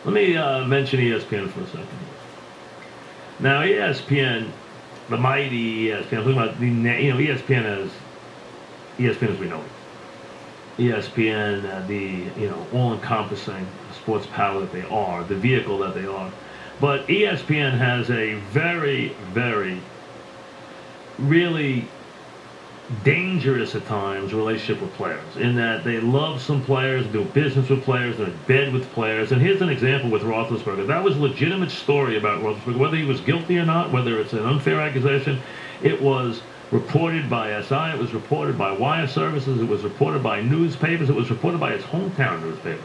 Let me mention ESPN for a second. Now, ESPN, the mighty ESPN, I'm talking about ESPN as we know it. ESPN, all-encompassing sports power that they are, the vehicle that they are. But ESPN has a very, very, really dangerous at times relationship with players, in that they love some players, do business with players, they're in bed with players. And here's an example with Roethlisberger. That was a legitimate story about Roethlisberger, whether he was guilty or not, whether it's an unfair accusation. It was reported by SI, it was reported by Wire Services, it was reported by newspapers, it was reported by his hometown newspaper.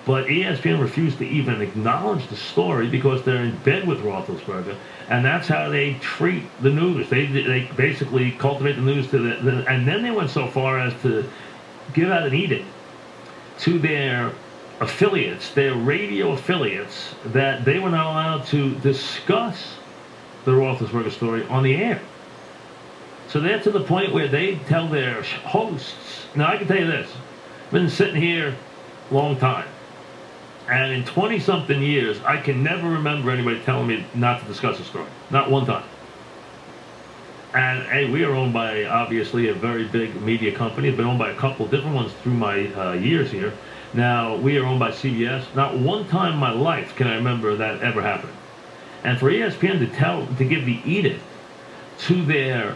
But ESPN refused to even acknowledge the story because they're in bed with Roethlisberger, and that's how they treat the news. They basically cultivate the news and then they went so far as to give out an edict to their affiliates, their radio affiliates, that they were not allowed to discuss the Roethlisberger story on the air. So they're to the point where they tell their hosts. Now, I can tell you this. I've been sitting here a long time. And in 20-something years, I can never remember anybody telling me not to discuss a story. Not one time. And, hey, we are owned by, obviously, a very big media company. It's been owned by a couple of different ones through my years here. Now, we are owned by CBS. Not one time in my life can I remember that ever happening. And for ESPN to give the edict to their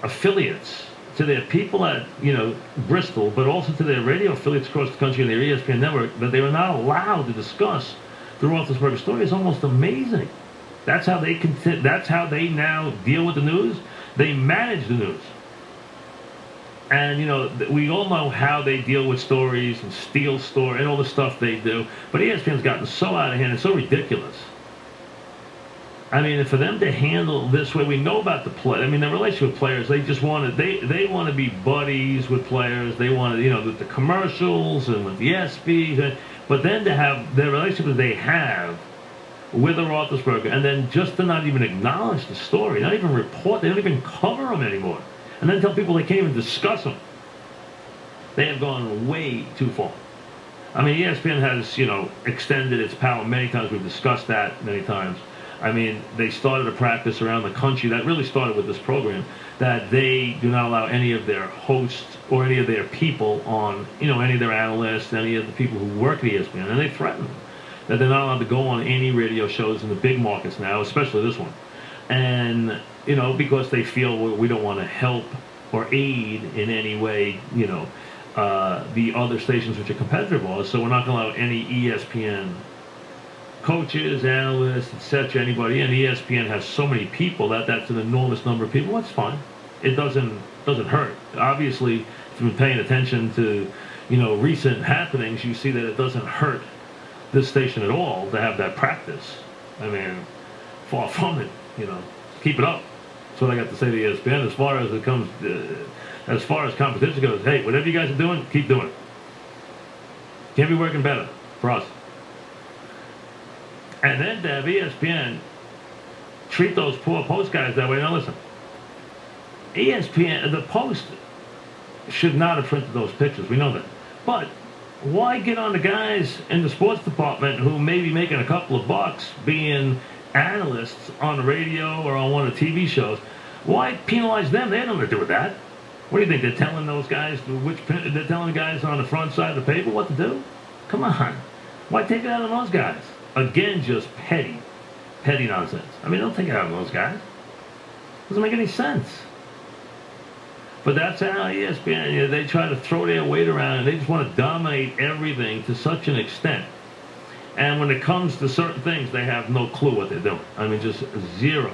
affiliates, to their people at, Bristol, but also to their radio affiliates across the country and their ESPN network, that they were not allowed to discuss the Roethlisberger story is almost amazing. That's how they now deal with the news. They manage the news. And, we all know how they deal with stories and steal story and all the stuff they do. But ESPN's gotten so out of hand and so ridiculous. I mean, for them to handle this way, we know about the play. I mean, the relationship with players, they just want to, they want to be buddies with players. They want to, with the commercials and with the ESPYs. But then to have the relationship that they have with the Roethlisberger, and then just to not even acknowledge the story, not even report, they don't even cover them anymore. And then tell people they can't even discuss them. They have gone way too far. I mean, ESPN has, extended its power many times. We've discussed that many times. I mean, they started a practice around the country that really started with this program, that they do not allow any of their hosts or any of their people on, any of their analysts, any of the people who work at ESPN, and they threaten them that they're not allowed to go on any radio shows in the big markets now, especially this one. And, because they feel we don't want to help or aid in any way, the other stations which are competitive with us, so we're not going to allow any ESPN coaches, analysts, etc., anybody, and ESPN has so many people that's an enormous number of people. That's fine. It doesn't hurt. Obviously, if you've been paying attention to, recent happenings, you see that it doesn't hurt this station at all to have that practice. I mean, far from it. Keep it up. That's what I got to say to ESPN. As far as competition goes, hey, whatever you guys are doing, keep doing it. Can't be working better for us. And then to have ESPN treat those poor Post guys that way. Now listen, ESPN, the Post should not have printed those pictures. We know that. But why get on the guys in the sports department who may be making a couple of bucks being analysts on the radio or on one of the TV shows? Why penalize them? They have nothing to do with that. What do you think? They're telling those guys they're telling the guys on the front side of the paper what to do? Come on. Why take it out on those guys? Again, just petty nonsense. I mean, don't take it out on those guys. Doesn't make any sense. But that's how ESPN, they try to throw their weight around and they just want to dominate everything to such an extent. And when it comes to certain things, they have no clue what they're doing. I mean, just zero.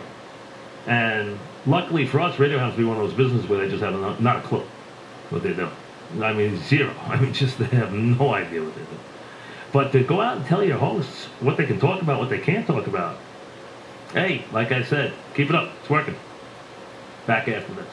And luckily for us, radio has to be one of those businesses where they just have not a clue what they're doing. I mean, zero. I mean, just they have no idea what they're doing. But to go out and tell your hosts what they can talk about, what they can't talk about, hey, like I said, keep it up. It's working. Back after this.